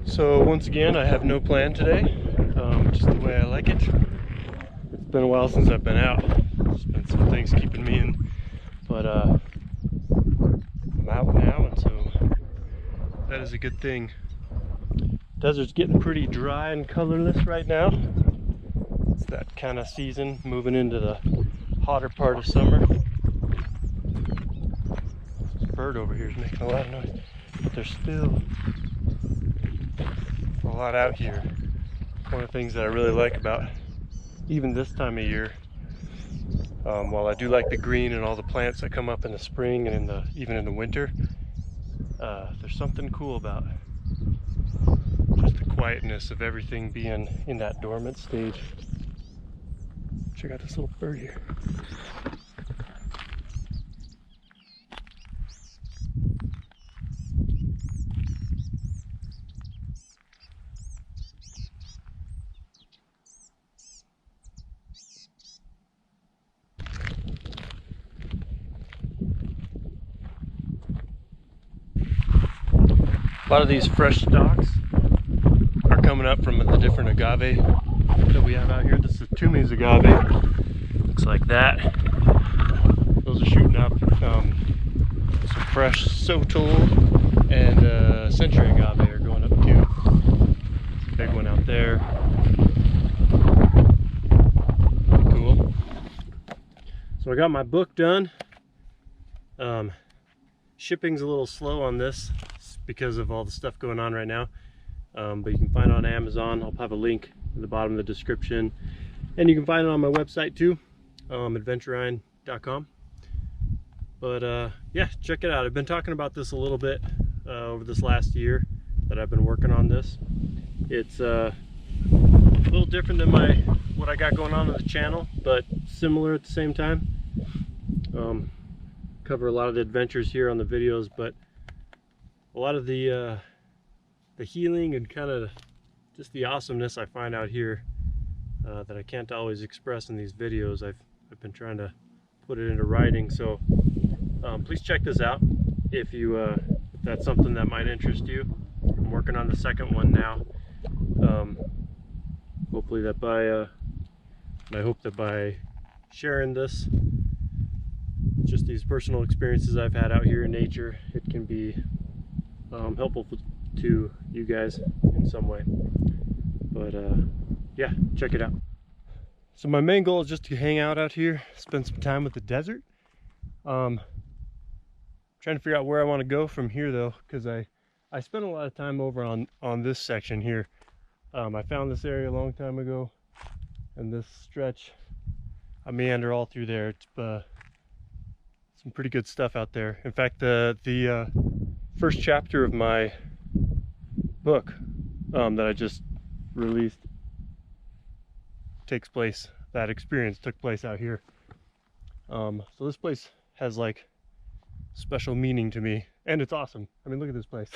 So once again, I have no plan today, just the way I like it. It's been a while since I've been out. There's been some things keeping me in, but I'm out now, and so that is a good thing. Desert's getting pretty dry and colorless right now. It's that kind of season, moving into the hotter part of summer. This bird over here is making a lot of noise, but there's still a lot out here. One of the things that I really like about even this time of year, while I do like the green and all the plants that come up in the spring and even in the winter, there's something cool about just the quietness of everything being in that dormant stage. Check out this little bird here. A lot of these fresh stalks are coming up from the different agave that we have out here. This is Toomey's agave. Looks like that. Those are shooting up. Some fresh Sotol and Century agave are going up too. It's a big one out there. Cool. So I got my book done. Shipping's a little slow on this because of all the stuff going on right now, but you can find it on Amazon. I'll have a link in the bottom of the description, and you can find it on my website too, adventurine.com. But yeah, check it out. I've been talking about this a little bit over this last year that I've been working on this. It's a little different than what I got going on the channel, but similar at the same time. Cover a lot of the adventures here on the videos, but a lot of the healing and kind of just the awesomeness I find out here that I can't always express in these videos. I've been trying to put it into writing, so please check this out if that's something that might interest you. I'm working on the second one now. Hopefully that I hope that by sharing this, just these personal experiences I've had out here in nature, it can be helpful to you guys in some way. But yeah, check it out. So my main goal is just to hang out here, spend some time with the desert. Trying to figure out where I want to go from here though, because I spent a lot of time over on this section here. I found this area a long time ago, and this stretch I meander all through there. It's some pretty good stuff out there. In fact, the first chapter of my book that I just released that experience took place out here. So this place has like special meaning to me, and it's awesome. I mean, look at this place.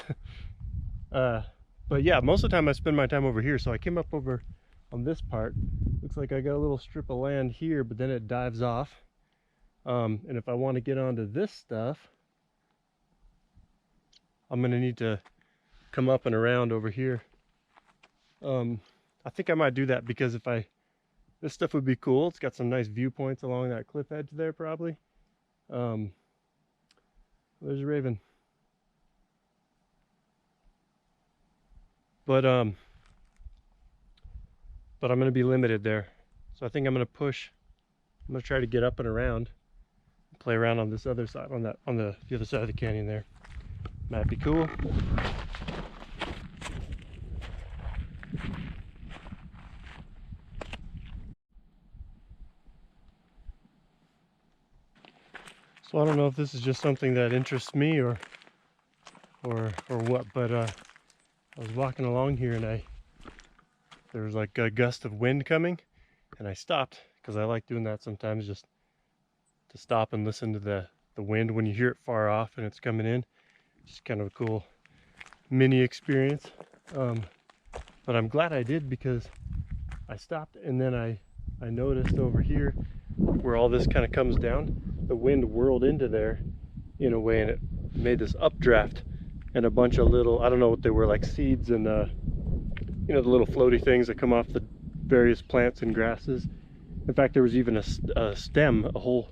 But yeah, most of the time I spend my time over here, so I came up over on this part. Looks like I got a little strip of land here, but then it dives off. And if I want to get onto this stuff, I'm gonna need to come up and around over here. I think I might do that because this stuff would be cool. It's got some nice viewpoints along that cliff edge there, probably. There's a raven. But I'm gonna be limited there. So I think I'm gonna try to get up and around, play around on this other side, on the other side of the canyon there. Might be cool. So I don't know if this is just something that interests me or what, but I was walking along here and there was like a gust of wind coming, and I stopped because I like doing that sometimes, just to stop and listen to the wind when you hear it far off and it's coming in. Just kind of a cool mini experience. But I'm glad I did, because I stopped and then I noticed over here where all this kind of comes down, the wind whirled into there in a way, and it made this updraft, and a bunch of little, I don't know what they were, like seeds and you know, the little floaty things that come off the various plants and grasses. In fact, there was even a stem, a whole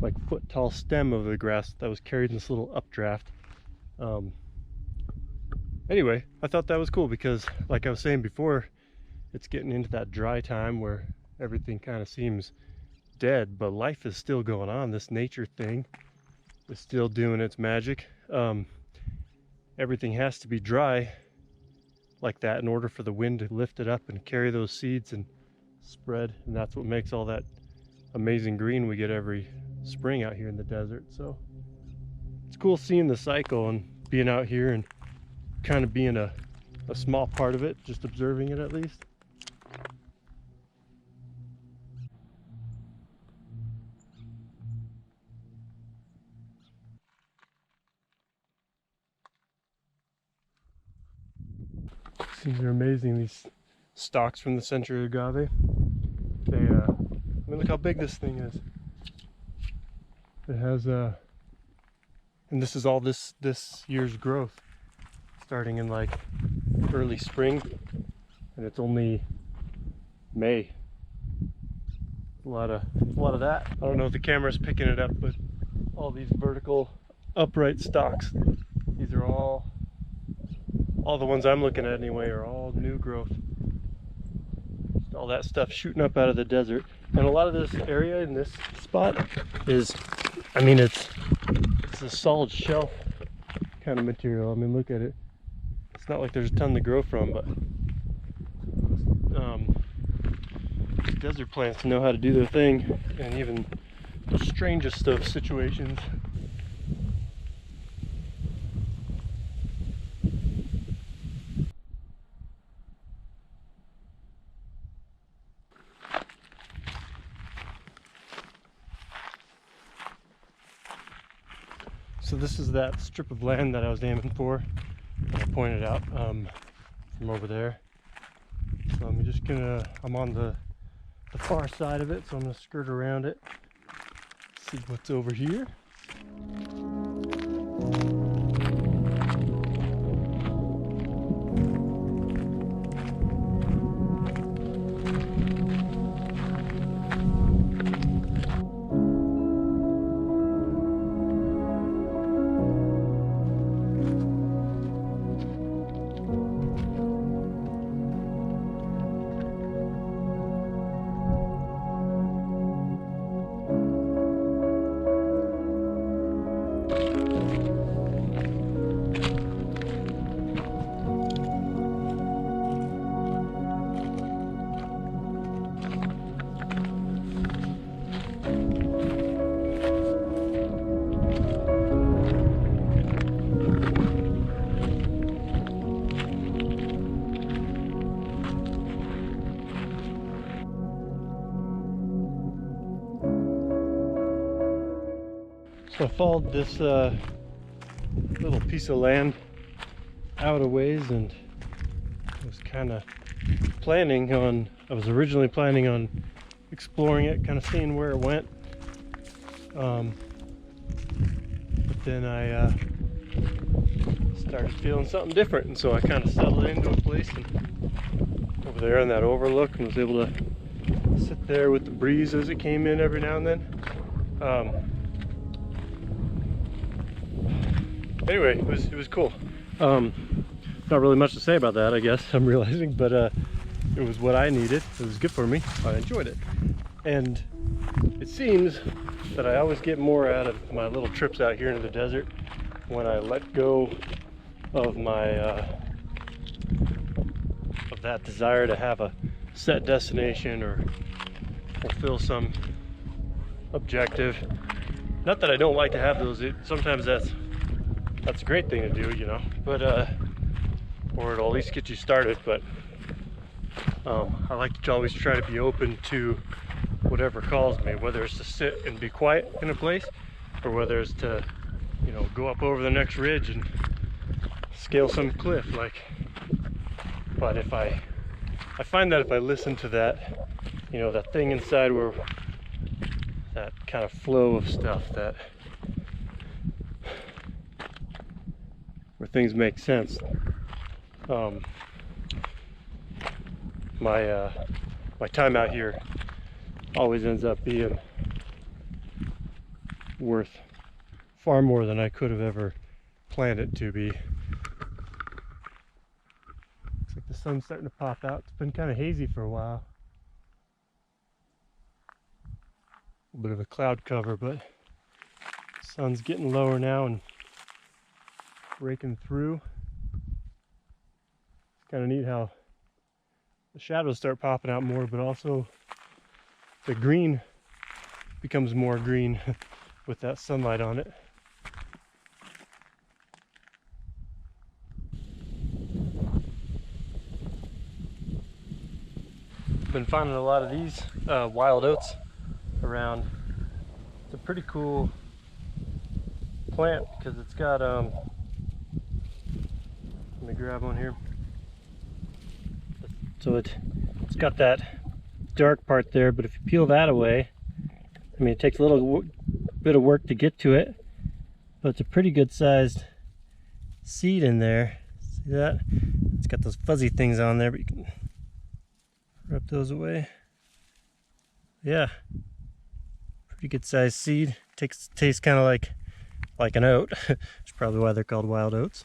like foot tall stem of the grass that was carried in this little updraft. Anyway, I thought that was cool because, like I was saying before, it's getting into that dry time where everything kind of seems dead, but life is still going on. This nature thing is still doing its magic. Everything has to be dry like that in order for the wind to lift it up and carry those seeds and spread, and that's what makes all that amazing green we get every spring out here in the desert. So it's cool seeing the cycle and being out here and kind of being a small part of it, just observing it at least. These are amazing, these stalks from the century agave. They, I mean, look how big this thing is. It has and this is all this year's growth, starting in like early spring, and it's only May. A lot of that. I don't know if the camera's picking it up, but all these vertical upright stalks, these are all the ones I'm looking at anyway, are all new growth. Just all that stuff shooting up out of the desert. And a lot of this area in this spot is, I mean, it's a solid shelf kind of material. I mean, look at it. It's not like there's a ton to grow from, but desert plants know how to do their thing, and even the strangest of situations. So this is that strip of land that I was aiming for, I pointed out from over there. So I'm just gonna, I'm on the far side of it, so I'm gonna skirt around it, see what's over here. So I followed this little piece of land out a ways, and I was kind of planning on, I was originally planning on exploring it, kind of seeing where it went. But then I started feeling something different, and so I kind of settled into a place and over there on that overlook, and was able to sit there with the breeze as it came in every now and then. Anyway, it was cool. Not really much to say about that, I guess, I'm realizing, but it was what I needed. It was good for me. I enjoyed it. And it seems that I always get more out of my little trips out here into the desert when I let go of my of that desire to have a set destination or fulfill some objective. Not that I don't like to have those. Sometimes that's a great thing to do, you know, but or it'll at least get you started. But I like to always try to be open to whatever calls me, whether it's to sit and be quiet in a place, or whether it's to, you know, go up over the next ridge and scale some cliff. But if I find that if I listen to that, you know, that thing inside where that kind of flow of stuff, that where things make sense, my time out here always ends up being worth far more than I could have ever planned it to be. Looks like the sun's starting to pop out. It's been kind of hazy for a while. A bit of a cloud cover, but the sun's getting lower now and breaking through. It's kind of neat how the shadows start popping out more, but also the green becomes more green with that sunlight on it. Been finding a lot of these wild oats around. It's a pretty cool plant because it's got let me grab one here. So it's got that dark part there, but if you peel that away, I mean, it takes a little bit of work to get to it, but it's a pretty good sized seed in there. See that? It's got those fuzzy things on there, but you can rub those away. Yeah, pretty good sized seed. Tastes kind of like an oat. That's probably why they're called wild oats.